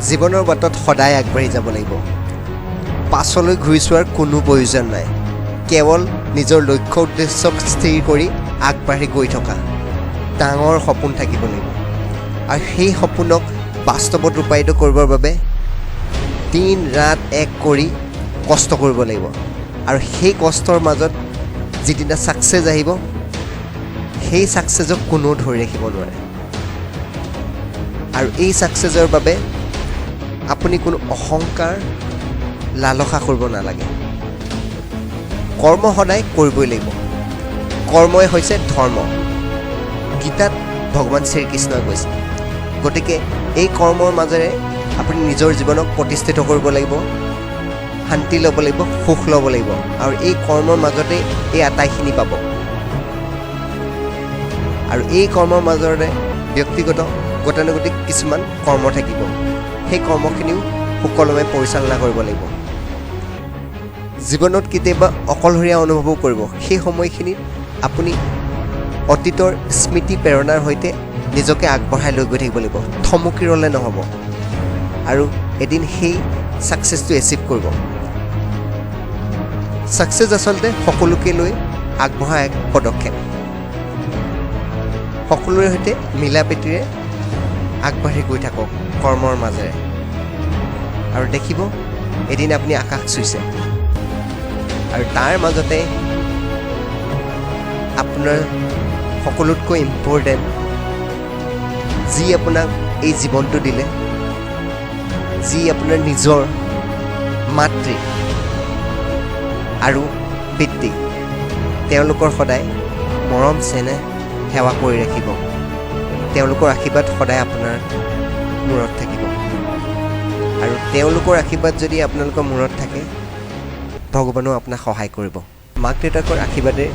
জীৱনৰ বাটত সদায় আগবাঢ়ি যাব লাগিব। পাছলৈ ঘূৰি চোৱাৰ কোনো প্ৰয়োজন নাই। কেৱল নিজৰ লক্ষ্য উদ্দেশ্যক স্থিৰ কৰি আগবাঢ়ি গৈ থকা ডাঙৰ সপোন থাকিব লাগিব। আৰু সেই সপোনক বাস্তৱত ৰূপায়িত কৰিবৰ বাবে দিন ৰাত এক কৰি কষ্ট কৰিব লাগিব। আৰু সেই কষ্টৰ মাজত যিদিনা ছাকচেছ আহিব, সেই ছাকচেছক কোনেও ধৰি ৰাখিব নোৱাৰে। আৰু এই ছাকচেছৰ বাবে আপুনি কোনো অহংকাৰ লালসা কৰিব নালাগে। কৰ্ম সদায় কৰিবই লাগিব। কৰ্মই হৈছে ধৰ্ম, গীতাত ভগৱান শ্ৰীকৃষ্ণই কৈছে। গতিকে এই কৰ্মৰ মাজেৰে আপুনি নিজৰ জীৱনক প্ৰতিষ্ঠিত কৰিব লাগিব, শান্তি ল'ব লাগিব, সুখ ল'ব লাগিব। আৰু এই কৰ্মৰ মাজতে এই আটাইখিনি পাব। আৰু এই কৰ্মৰ মাজৰে ব্যক্তিগত গতানুগতিক কিছুমান কৰ্ম থাকিব। সেই কৰ্মখিনিও সুকলমে পৰিচালনা কৰিব লাগিব। জীৱনত কেতিয়াবা অকলশৰীয়া অনুভৱো কৰিব। সেই সময়খিনিত আপুনি অতীতৰ স্মৃতি প্ৰেৰণাৰ সৈতে নিজকে আগবঢ়াই লৈ গৈ থাকিব লাগিব। থমকি ৰ'লে নহ'ব। আৰু এদিন সেই ছাকচেছটো এচিভ কৰিব। ছাকচেছ আচলতে সকলোকে লৈ আগবঢ়া এক পদক্ষেপ। সকলোৰে সৈতে মিলা প্ৰীতিৰে আগবাঢ়ি গৈ থাকক কৰ্মৰ মাজেৰে। আৰু দেখিব এদিন আপুনি আকাশ চুইছে। আৰু তাৰ মাজতে আপোনাৰ সকলোতকৈ ইম্পৰ্টেণ্ট যি আপোনাক এই জীৱনটো দিলে, যি আপোনাৰ নিজৰ মাতৃ আৰু পিতৃ, তেওঁলোকৰ সদায় মৰম চেনেহ সেৱা কৰি ৰাখিব। তেওঁলোকৰ আশীৰ্বাদ সদায় আপোনাৰ মূৰত থাকিব। আৰু তেওঁলোকৰ আশীৰ্বাদ যদি আপোনালোকৰ মূৰত থাকে, ভগৱানেও আপোনাক সহায় কৰিব। মাক দেউতাকৰ আশীৰ্বাদে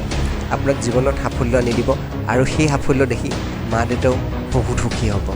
আপোনাক জীৱনত সাফল্য আনি দিব। আৰু সেই সাফল্য দেখি মা দেউতাও বহুত সুখী হ'ব।